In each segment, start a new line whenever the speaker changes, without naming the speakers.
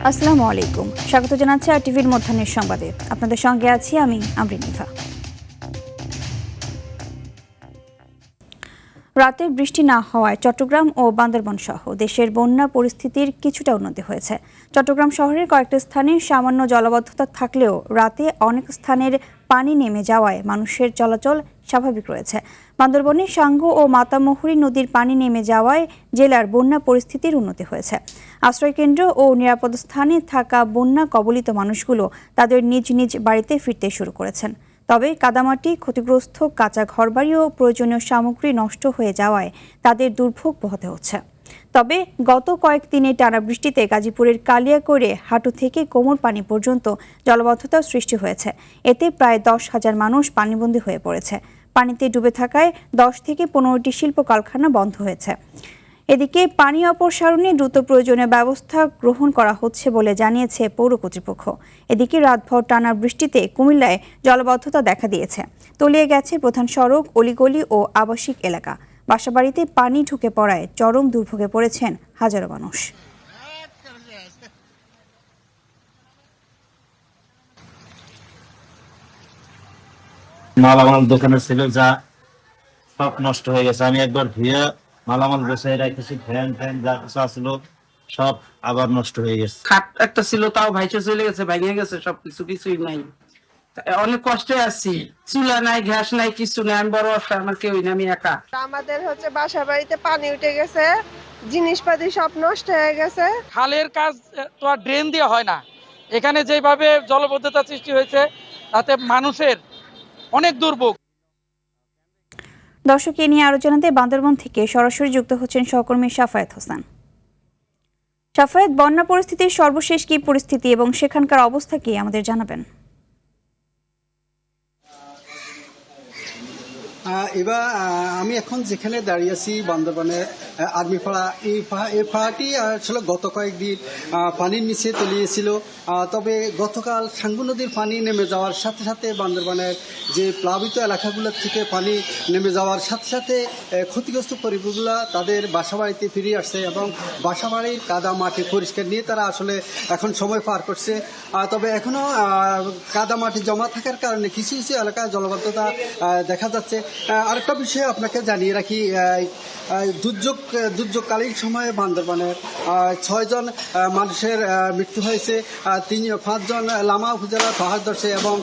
আসসালামু আলাইকুম, স্বাগত জানাচ্ছি আর টিভির মধ্যাহ্নের সংবাদে। আপনাদের সঙ্গে আছি আমি আমরিন নিফা। রাতে বৃষ্টি না হওয়ায় চট্টগ্রাম ও বান্দরবান সহ দেশের বন্যা পরিস্থিতির কিছুটা উন্নতি হয়েছে। চট্টগ্রাম শহরের কয়েকটি স্থানে সামান্য জলাবদ্ধতা থাকলেও রাতে অনেক স্থানের পানি নেমে যাওয়ায় মানুষের চলাচল স্বাভাবিক রয়েছে। বান্দরবনে সাঙ্গু ও মাতামুহুরী নদীর পানি নেমে যাওয়ায় জেলার বন্যা পরিস্থিতির উন্নতি হয়েছে। আশ্রয়কেন্দ্র ও নিরাপদ স্থানে থাকা বন্যা কবলিত মানুষগুলো তাদের নিজ নিজ বাড়িতে ফিরতে শুরু করেছেন। তবে কাদামাটি, ক্ষতিগ্রস্ত কাঁচা ঘরবাড়ি ও প্রয়োজনীয় সামগ্রী নষ্ট হয়ে যাওয়ায় তাদের দুর্ভোগ পোহাতে হচ্ছে। তবে গত কয়েকদিনে টানা বৃষ্টিতে গাজীপুরের কালিয়াকৈরে হাঁটু থেকে কোমর পানি পর্যন্ত জলাবদ্ধতার সৃষ্টি হয়েছে। এতে প্রায় 10,000 মানুষ পানিবন্দী হয়ে পড়েছে। পানিতে ডুবে থাকায় 10 থেকে 15টি শিল্প কারখানা বন্ধ হয়েছে। এদিকে পানি অপসারণে দ্রুত প্রয়োজনীয় ব্যবস্থা গ্রহণ করা হচ্ছে বলে জানিয়েছে পৌর কর্তৃপক্ষ। এদিকে রাতভর টানা বৃষ্টিতে কুমিল্লায় জলাবদ্ধতা দেখা দিয়েছে। তলিয়ে গেছে প্রধান সড়ক, অলিগলি ও আবাসিক এলাকা। বাসাবাড়িতে পানি ঢুকে পড়ায় চরম দুর্ভোগে পড়েছেন হাজারো মানুষ।
মালামাল দোকানে ছিল যা সব নষ্ট হয়ে গেছে। আমি একবার ধুয়ে মালামাল বসাই রাখতেছি, ফ্যান ফ্যান যা কিছু আসলো সব আবার নষ্ট হয়ে গেছে।
খাট একটা ছিল তাও ভাইসে চলে গেছে, ভেঙে গেছে সবকিছু, কিছুই নাই। অনেক কষ্টে আছি, চুলা নাই, গ্যাস নাই, কিছু নাই। আমি বড় একটা, আমার কেউই না, আমি একা।
আমাদের বাসা বাড়িতে পানি উঠে গেছে, জিনিসপাতি সব নষ্ট হয়ে গেছে।
খালের কাজ তো আর ড্রেন দিয়ে হয় না। এখানে যেভাবে জলবদ্ধতা সৃষ্টি হয়েছে তাতে মানুষের অনেক দুর্ভোগ।
দর্শক, এ নিয়ে আরো জানাতে বান্দরবন থেকে সরাসরি যুক্ত হচ্ছেন সহকর্মী সাফায়েত হোসেন। সাফায়েত, বন্যা পরিস্থিতির সর্বশেষ কি পরিস্থিতি এবং সেখানকার অবস্থা কি আমাদের জানাবেন?
এবার আমি এখন যেখানে দাঁড়িয়ে আছি বান্দরবানের আর্মিপাড়া, এই পাড়াটি আসলে গত কয়েকদিন পানির নিচে তলিয়েছিল। তবে গতকাল সাঙ্গু নদীর পানি নেমে যাওয়ার সাথে সাথে বান্দরবানের যে প্লাবিত এলাকাগুলোর থেকে পানি নেমে যাওয়ার সাথে সাথে ক্ষতিগ্রস্ত পরিবারগুলো তাদের বাসাবাড়িতে ফিরে আসছে এবং বাসাবাড়ির কাদা মাটি পরিষ্কার নিয়ে তারা আসলে এখন সময় পার করছে। তবে এখনও কাদা মাটি জমা থাকার কারণে কিছু কিছু এলাকায় জলাবদ্ধতা দেখা যাচ্ছে। আরেকটা বিষয় আপনাকে জানিয়ে রাখি, দুর্যোগকালীন সময়ে বান্দরবানের 6 জন মানুষের মৃত্যু হয়েছে। 5 জন লামা উপজেলার পাহাড়দর্শে এবং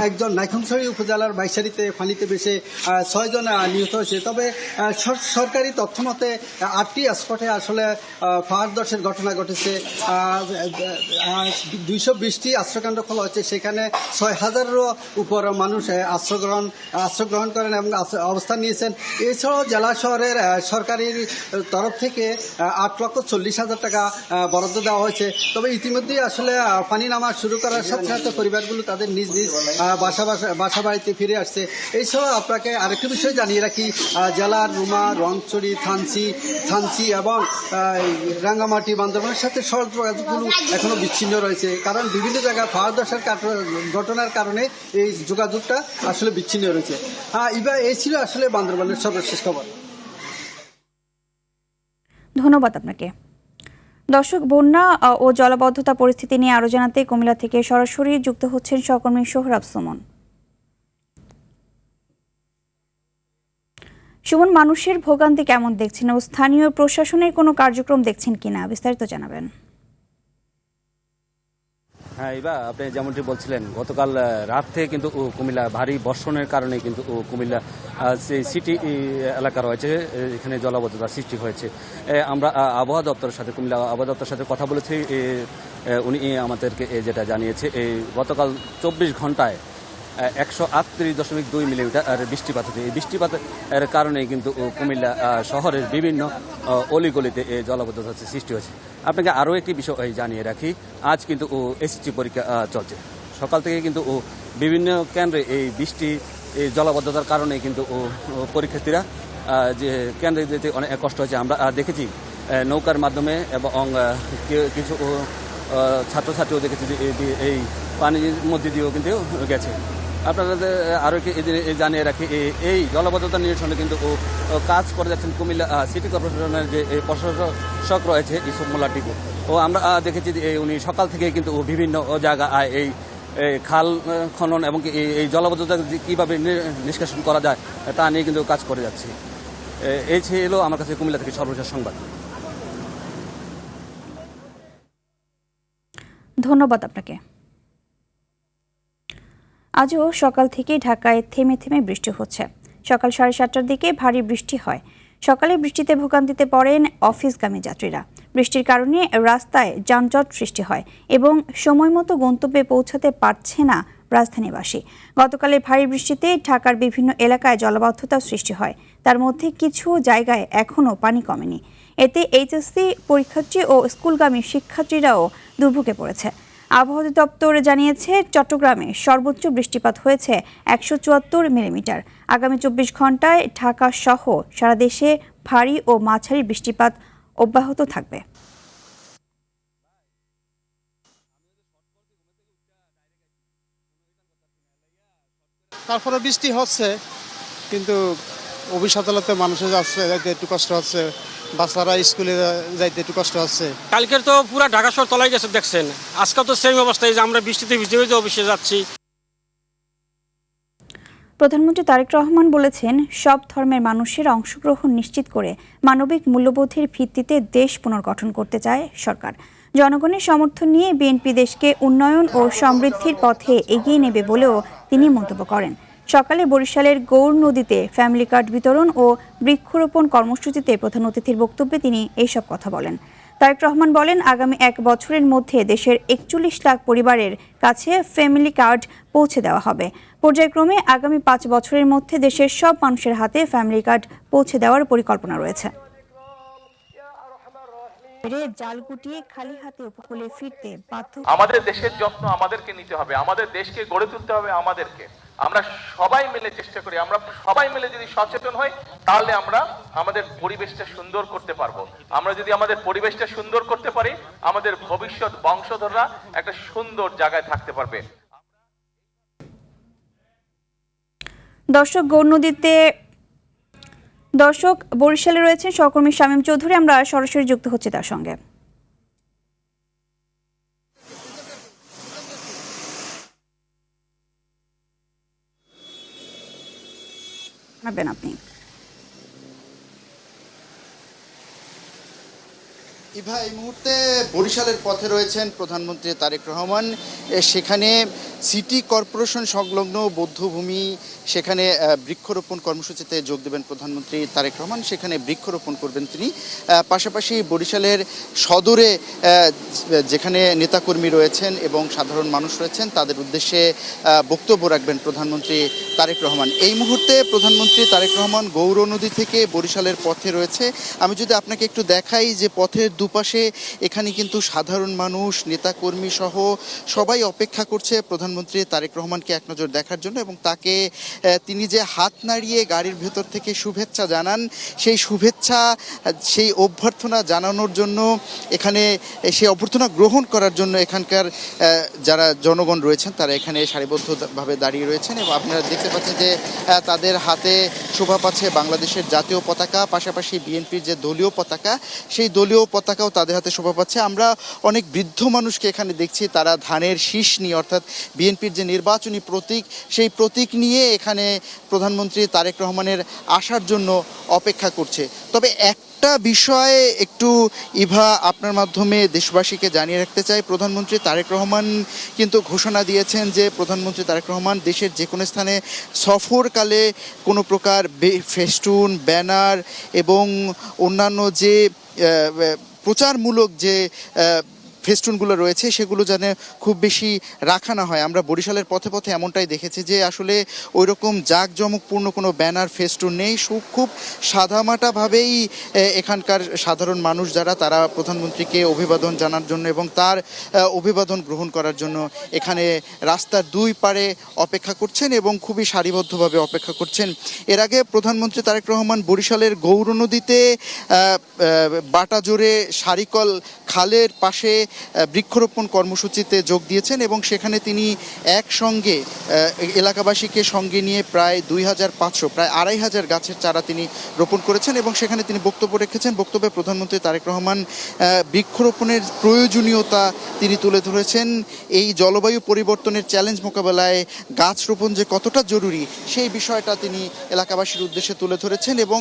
1 জন নাইখংছড়ি উপজেলার বাইশারিতে পানিতে ভেসে 6 জন নিহত হয়েছে। তবে সরকারি তথ্য মতে 8টি স্পটে আসলে পাহাড়দর্শের ঘটনা ঘটেছে। 220টি আশ্রয়কেন্দ্র খোলা হয়েছে, সেখানে 6,000-এরও উপর মানুষ আশ্রয়গ্রহণ করেন এবং অবস্থান নিয়েছেন। এছাড়াও জেলা শহরের সরকারের তরফ থেকে 8,40,000 টাকা বরাদ্দ দেওয়া হয়েছে। তবে ইতিমধ্যেই আসলে পানি নামা শুরু করার সাথে সাথে পরিবারগুলো তাদের নিজ নিজ বাসা বাড়িতে ফিরে আসছে। এছাড়াও আপনাকে আরেকটি বিষয় জানিয়ে রাখি, জেলার রুমা, রংচড়ি, থানচি এবং রাঙ্গামাটি, বান্দরবানের সাথে সড়ক যোগাযোগগুলো এখনো বিচ্ছিন্ন রয়েছে, কারণ বিভিন্ন জায়গায় পাহাড়ধসের ঘটনার কারণে এই যোগাযোগটা আসলে বিচ্ছিন্ন রয়েছে। এই ছিল আসলে বান্দরবানের সর্বশেষ খবর।
ধন্যবাদ আপনাকে। দর্শক, বন্যা ও জলাবদ্ধতা পরিস্থিতি নিয়ে আরো জানাতে কুমিল্লা থেকে সরাসরি যুক্ত হচ্ছেন সহকর্মী সোহরাব সুমন। সুমন, মানুষের ভোগান্তি কেমন দেখছেন ও স্থানীয় প্রশাসনের কোনো কার্যক্রম দেখছেন কিনা, বিস্তারিত জানাবেন।
হ্যাঁ, এবার আপনি যেমনটি বলছিলেন, গতকাল রাত থেকে কিন্তু কুমিল্লা ভারী বর্ষণের কারণে কিন্তু কুমিল্লা সিটি এলাকা রয়েছে, এখানে জলাবদ্ধতার সৃষ্টি হয়েছে। আমরা আবহাওয়া দপ্তরের সাথে, কুমিল্লা আবহাওয়া দপ্তরের সাথে কথা বলেছি। উনি আমাদেরকে যেটা জানিয়েছে, এই গতকাল 24 ঘন্টায় 138.2 মিলিমিটার বৃষ্টিপাত হয়েছে। এই বৃষ্টিপাতের কারণেই কিন্তু কুমিল্লা শহরের বিভিন্ন অলিগলিতে জলাবদ্ধতার সৃষ্টি হয়েছে। আপনাকে আরও একটি বিষয় জানিয়ে রাখি, আজ কিন্তু এসএসসি পরীক্ষা চলছে। সকাল থেকে কিন্তু বিভিন্ন কেন্দ্রে এই জলাবদ্ধতার কারণে কিন্তু পরীক্ষার্থীরা যে কেন্দ্রে যেতে অনেক কষ্ট হয়েছে। আমরা দেখেছি নৌকার মাধ্যমে এবং কিছু ছাত্রছাত্রীও দেখেছি এই পানির মধ্যে দিয়েও কিন্তু গেছে। আপনাদের আরও একটি জানিয়ে রাখি, এই জলাবদ্ধতা নিরসনে কিন্তু কাজ করে যাচ্ছেন কুমিল্লা সিটি কর্পোরেশনের যে প্রশাসক রয়েছে ইসুফ মোল্লা টিপু। ও আমরা দেখেছি যে উনি সকাল থেকে কিন্তু বিভিন্ন জায়গায় এই খাল খনন এবং এই জলাবদ্ধতা কীভাবে নিষ্কাশন করা যায় তা নিয়ে কিন্তু কাজ করে যাচ্ছে। এই ছিল আমার কাছে কুমিল্লা থেকে সর্বশেষ সংবাদ।
ধন্যবাদ আপনাকে। আজও সকাল থেকে ঢাকায় থেমে থেমে বৃষ্টি হচ্ছে। সকাল 7:30টার দিকে ভারী বৃষ্টি হয়। সকালে বৃষ্টিতে ভোগান্তিতে পড়েন অফিসগামী যাত্রীরা। বৃষ্টির কারণে রাস্তায় যানজট সৃষ্টি হয় এবং সময় মতো গন্তব্যে পৌঁছাতে পারছে না রাজধানীবাসী। গতকালের ভারী বৃষ্টিতে ঢাকার বিভিন্ন এলাকায় জলাবদ্ধতার সৃষ্টি হয়। তার মধ্যে কিছু জায়গায় এখনও পানি কমেনি। এতে এইচএসসি পরীক্ষার্থী ও স্কুলগামী শিক্ষার্থীরাও দুর্ভোগে পড়েছে। আবহাওয়া দপ্তর জানিয়েছে চট্টগ্রামে সর্বোচ্চ বৃষ্টিপাত হয়েছে 174 মিলিমিটার। আগামী 24 ঘন্টায় ঢাকা সহ সারা দেশে ভারী ও মাঝারি বৃষ্টিপাত অব্যাহত থাকবে।
তারপরে বৃষ্টি হচ্ছে, কিন্তু অফিস আদালতে মানুষের যাচ্ছে যাইতে একটু কষ্ট হচ্ছে, বাচ্চারা স্কুলে যাইতে একটু কষ্ট হচ্ছে।
কালকের তো পুরো ঢাকা শহর তলায় গেছে দেখছেন, আজকাল তো সেম অবস্থায় যে আমরা বৃষ্টিতে ভিজে ভিজে অফিসে যাচ্ছি।
প্রধানমন্ত্রী তারেক রহমান বলেছেন, সব ধর্মের মানুষের অংশগ্রহণ নিশ্চিত করে মানবিক মূল্যবোধের ভিত্তিতে দেশ পুনর্গঠন করতে চায় সরকার। জনগণের সমর্থন নিয়ে বিএনপি দেশকে উন্নয়ন ও সমৃদ্ধির পথে এগিয়ে নেবে বলেও তিনি মন্তব্য করেন। সকালে বরিশালের গৌর নদীতে ফ্যামিলি কার্ড বিতরণ ও বৃক্ষরোপণ কর্মসূচিতে প্রধান অতিথির বক্তব্যে তিনি এইসব কথা বলেন। তারেক রহমান বলেন, আগামী 1 বছরের মধ্যে দেশের 41 লাখ পরিবারের কাছে ফ্যামিলি কার্ড পৌঁছে দেওয়া হবে। পর্যায়ক্রমে আগামী 5 বছরের মধ্যে দেশের সব মানুষের হাতে ফ্যামিলি কার্ড পৌঁছে দেওয়ার পরিকল্পনা রয়েছে। জাল গুটিয়ে খালি হাতে উপকূলে ফিরতে বাধ্য।
আমাদের দেশের যত্ন আমাদেরকে নিতে হবে, আমাদের দেশকে গড়ে তুলতে হবে আমাদেরকে। আমরা সবাই মিলে চেষ্টা করি, আমরা সবাই মিলে যদি সচেতন হই তাহলে আমরা আমাদের পরিবেশটা সুন্দর করতে পারবো। আমরা যদি আমাদের পরিবেশটা সুন্দর করতে পারি, আমাদের ভবিষ্যৎ বংশধররা একটা সুন্দর জায়গায় থাকতে পারবে।
দর্শক বরিশালে রয়েছেন সহকর্মী শামীম চৌধুরী, আমরা সরাসরি যুক্ত হচ্ছি তার সঙ্গে। আপনি
ইভা, এই মুহূর্তে বরিশালের পথে রয়েছেন প্রধানমন্ত্রী তারেক রহমান। সেখানে সিটি কর্পোরেশন সংলগ্ন বৌদ্ধভূমি, সেখানে বৃক্ষরোপণ কর্মসূচিতে যোগ দেবেন প্রধানমন্ত্রী তারেক রহমান। সেখানে বৃক্ষরোপণ করবেন তিনি। পাশাপাশি বরিশালের সদরে যেখানে নেতাকর্মী রয়েছেন এবং সাধারণ মানুষ রয়েছেন তাদের উদ্দেশ্যে বক্তব্য রাখবেন প্রধানমন্ত্রী তারেক রহমান। এই মুহূর্তে প্রধানমন্ত্রী তারেক রহমান গৌর নদী থেকে বরিশালের পথে রয়েছে। আমি যদি আপনাকে একটু দেখাই যে পথের দুপাশে এখানে কিন্তু সাধারণ মানুষ, নেতাকর্মী সহ সবাই অপেক্ষা করছে প্রধানমন্ত্রী তারেক রহমানকে এক নজর দেখার জন্য, এবং তাকে তিনি যে হাত নাড়িয়ে গাড়ির ভেতর থেকে শুভেচ্ছা জানান, সেই শুভেচ্ছা, সেই অভ্যর্থনা জানানোর জন্য, এখানে সেই অভ্যর্থনা গ্রহণ করার জন্য এখানকার যারা জনগণ রয়েছেন তারা এখানে সারিবদ্ধভাবে দাঁড়িয়ে রয়েছেন। এবং আপনারা দেখতে পাচ্ছেন যে তাদের হাতে শোভা পাচ্ছে বাংলাদেশের জাতীয় পতাকা, পাশাপাশি বিএনপির যে দলীয় পতাকা, সেই দলীয় পতাকাও তাদের হাতে শোভা পাচ্ছে। আমরা অনেক বৃদ্ধ মানুষকে এখানে দেখছি, তারা ধানের শীষ নিয়ে, অর্থাৎ বিএনপির যে নির্বাচনী প্রতীক, সেই প্রতীক নিয়ে এখানে প্রধানমন্ত্রী তারেক রহমানের আসার জন্য অপেক্ষা করছে। তবে একটা বিষয়ে একটু ইভা আপনার মাধ্যমে দেশবাসীকে জানিয়ে রাখতে চাই, প্রধানমন্ত্রী তারেক রহমান কিন্তু ঘোষণা দিয়েছেন যে প্রধানমন্ত্রী তারেক রহমান দেশের যে কোনো স্থানে সফরকালে কোনো প্রকার ফেস্টুন, ব্যানার এবং অন্যান্য যে প্রচারমূলক যে ফেস্টুনগুলো রয়েছে সেগুলো যেন খুব বেশি রাখা না হয়। আমরা বরিশালের পথে পথে এমনটাই দেখেছি যে আসলে ওই রকম জাঁকজমকপূর্ণ কোনো ব্যানার, ফেস্টুন নেই। খুব সাদামাটাভাবেই এখানকার সাধারণ মানুষ যারা, তারা প্রধানমন্ত্রীকে অভিবাদন জানার জন্য এবং তার অভিবাদন গ্রহণ করার জন্য এখানে রাস্তার দুই পারে অপেক্ষা করছেন এবং খুবই সারিবদ্ধভাবে অপেক্ষা করছেন। এর আগে প্রধানমন্ত্রী তারেক রহমান বরিশালের গৌর নদীতে বাটাজোরে সারিকল খালের পাশে বৃক্ষরোপণ কর্মসূচিতে যোগ দিয়েছেন এবং সেখানে তিনি একসঙ্গে এলাকাবাসীকে সঙ্গে নিয়ে প্রায় 2500 প্রায় 2500 গাছের চারা তিনি রোপণ করেছেন এবং সেখানে তিনি বক্তব্য রেখেছেন। বক্তব্যে প্রধানমন্ত্রী তারেক রহমান বৃক্ষরোপণের প্রয়োজনীয়তা তিনি তুলে ধরেছেন। এই জলবায়ু পরিবর্তনের চ্যালেঞ্জ মোকাবেলায় গাছ রোপণ যে কতটা জরুরি সেই বিষয়টা তিনি এলাকাবাসীর উদ্দেশ্যে তুলে ধরেছেন এবং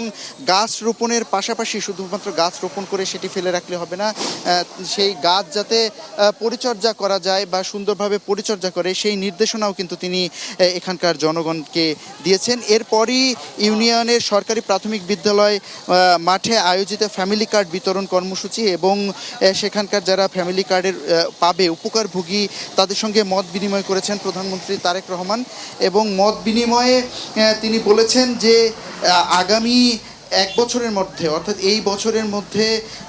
গাছ রোপণের পাশাপাশি শুধুমাত্র গাছ রোপণ করে সেটি ফেলে রাখলে হবে না, সেই গাছ যাতে পরিচর্যা করা যায় বা সুন্দরভাবে পরিচর্যা করে সেই নির্দেশনাও কিন্তু তিনি এখানকার জনগণকে দিয়েছেন। এরপরই ইউনিয়নের সরকারি প্রাথমিক বিদ্যালয় মাঠে আয়োজিত ফ্যামিলি কার্ড বিতরণ কর্মসূচি এবং সেখানকার যারা ফ্যামিলি কার্ডের পাবে উপকারভোগী তাদের সঙ্গে মত বিনিময় করেছেন প্রধানমন্ত্রী তারেক রহমান এবং মত বিনিময়ে তিনি বলেছেন যে আগামী 1 বছরের মধ্যে অর্থাৎ এই বছরের মধ্যে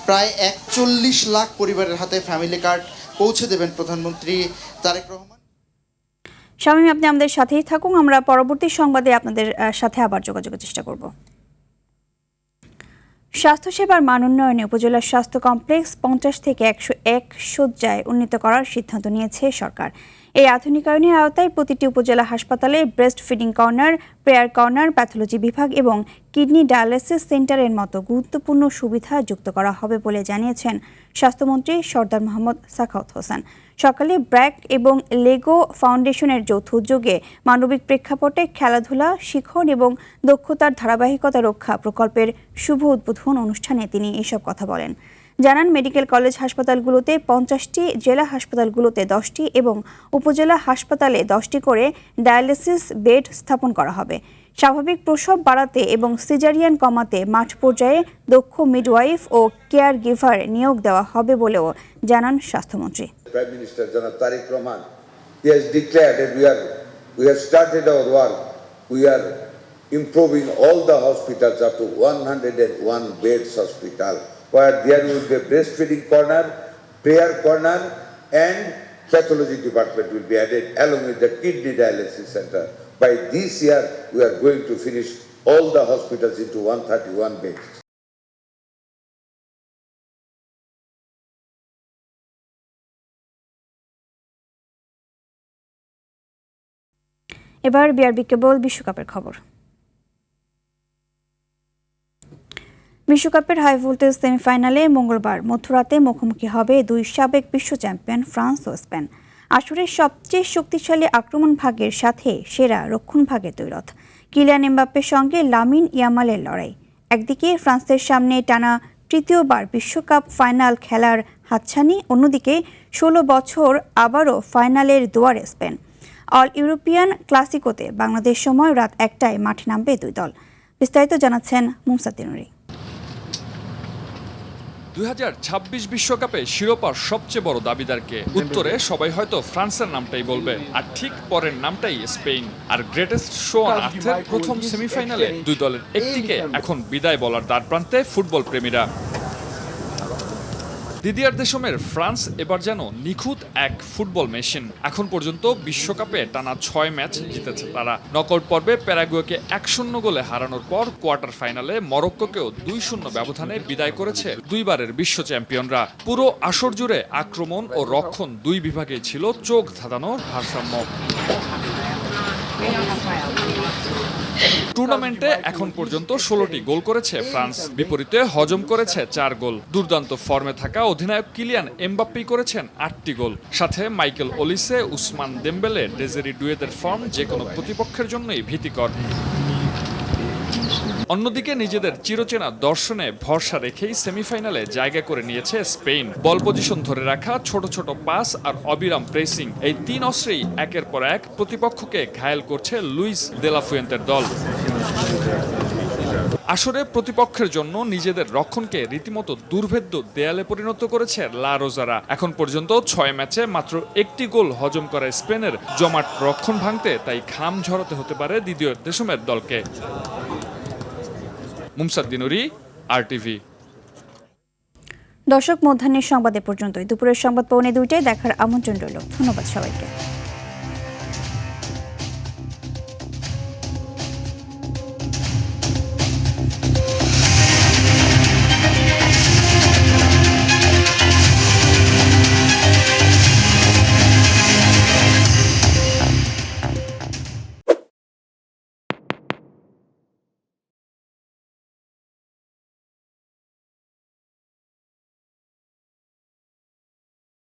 প্রায় 41 লাখ পরিবারের হাতে ফ্যামিলি কার্ড পৌঁছে দেবেন প্রধানমন্ত্রী তারেক রহমান।
শামীম, আপনি আমাদের সাথেই থাকুন, আমরা পরবর্তী সংবাদে আপনাদের সাথে আবার যোগাযোগের চেষ্টা করব। স্বাস্থ্যসেবার মান উন্নয়নে উপজেলা স্বাস্থ্য কমপ্লেক্স 50 থেকে 101 শয্যায় উন্নীত করার সিদ্ধান্ত নিয়েছে সরকার। এই আধুনিকায়নের আওতায় প্রতিটি উপজেলা হাসপাতালে breast feeding corner, prayer corner, pathology বিভাগ এবং কিডনি ডায়ালিসিস সেন্টারের মতো গুরুত্বপূর্ণ সুবিধা যুক্ত করা হবে বলে জানিয়েছেন স্বাস্থ্যমন্ত্রী সরদার মোহাম্মদ সাখাওয়াত হোসেন। সকালে ব্র্যাক এবং লেগো ফাউন্ডেশনের যৌথ উদ্যোগে মানবিক প্রেক্ষাপটে খেলাধুলা, শিখন এবং দক্ষতার ধারাবাহিকতা রক্ষা প্রকল্পের শুভ উদ্বোধন অনুষ্ঠানে তিনি এসব কথা বলেন। জানান, মেডিকেল কলেজ হাসপাতালগুলোতে 50টি, জেলা হাসপাতালগুলোতে 10টি এবং উপজেলা হাসপাতালে 10টি করে ডায়ালিসিস বেড স্থাপন করা হবে। স্বাভাবিক প্রসব বাড়াতে এবং সিজারিয়ান কমাতে মাঠ পর্যায়ে দক্ষ মিডওয়াইফ ও কেয়ার গিভার নিয়োগ দেওয়া হবে বলেও জানান স্বাস্থ্যমন্ত্রী।
Prime Minister Janab Tariq Rahman, he has declared that we have started our work. We are improving all the hospitals up to 101 beds hospital, where there will be a breastfeeding corner, prayer corner, and pathology department will be added along with the kidney dialysis center. By this year, we are going to finish all the hospitals into 131 beds.
এবার BRB কেবল বিশ্বকাপের খবর। বিশ্বকাপের high voltage সেমিফাইনালে মঙ্গলবার মধ্যরাতে মুখোমুখি হবে দুই সাবেক বিশ্ব চ্যাম্পিয়ন ফ্রান্স ও স্পেন। আসরের সবচেয়ে শক্তিশালী আক্রমণ ভাগের সাথে সেরা রক্ষণ ভাগের দ্বৈরথ। কিলিয়ান এমবাপ্পের সঙ্গে লামিন ইয়ামালের লড়াই। একদিকে ফ্রান্সের সামনে টানা তৃতীয়বার বিশ্বকাপ ফাইনাল খেলার হাতছানি, অন্যদিকে 16 বছর আবারও ফাইনালের দুয়ারে স্পেন। অল ইউরোপিয়ান ক্লাসিকোতে বাংলাদেশ সময় রাত 1টায় মাঠে নামবে দুই দল। বিস্তারিত জানাচ্ছেন মুমসাদ দিনুরি।
2026 বিশ্বকাপে শিরোপার সবচেয়ে বড় দাবিদারকে? উত্তরে সবাই হয়তো ফ্রান্সের নামটাই বলবে, আর ঠিক পরের নামটাই স্পেন। আর গ্রেটেস্ট শো অন আর্থের প্রথম সেমিফাইনালে দুই দলের একটিকে এখন বিদায় বলার দ্বারপ্রান্তে ফুটবল প্রেমীরা। দিদিয়ার দেশমের ফ্রান্স এবার যেন নিখুঁত এক ফুটবল মেশিন। এখন পর্যন্ত বিশ্বকাপে টানা 6 ম্যাচ জিতেছে তারা। নকআউট পর্বে প্যারাগুয়েকে 1-0 গোলে হারানোর পর কোয়ার্টার ফাইনালে মরক্কোকেও 2-0 ব্যবধানে বিদায় করেছে দুইবারের বিশ্ব চ্যাম্পিয়নরা। পুরো আসর জুড়ে আক্রমণ ও রক্ষণ দুই বিভাগেই ছিল চোখ ধাঁধানোর ভারসাম্য। টুর্নামেন্টে এখন পর্যন্ত 16টি গোল করেছে ফ্রান্স, বিপরীতে হজম করেছে 4 গোল। দুর্দান্ত ফর্মে থাকা অধিনায়ক কিলিয়ান এমবাপ্পে করেছেন 8টি গোল। সাথে Michael Olise, Ousmane Dembele, Desire ডুয়েদের ফর্ম যে কোনো প্রতিপক্ষের জন্যই ভীতিকর। অন্যদিকে নিজেদের চিরচেনা দর্শনে ভরসা রেখেই সেমিফাইনালে জায়গা করে নিয়েছে স্পেন। বল পজিশন ধরে রাখা, ছোট ছোট পাস আর অবিরাম প্রেসিং, এই 3 অস্ত্রেই একের পর এক প্রতিপক্ষকে ঘায়েল করছে লুইস দে লা ফুয়েন্তের দল। আসরে প্রতিপক্ষের জন্য নিজেদের রক্ষণকে রীতিমতো দুর্ভেদ্য দেয়ালে পরিণত করেছে লা রোজারা। এখন পর্যন্ত 6 ম্যাচে মাত্র 1টি গোল হজম করা স্পেনের জমাট রক্ষণ ভাঙতে তাই ঘাম ঝরাতে হতে পারে দিদিয়ার দেশমের দলকে। মুমসাদ দিনুরি, আরটিভি।
দর্শক, মধ্যাহ্নের সংবাদে পর্যন্তই। দুপুরের সংবাদ পৌনে 2টায় দেখার আমন্ত্রণ রইল। ধন্যবাদ সবাইকে।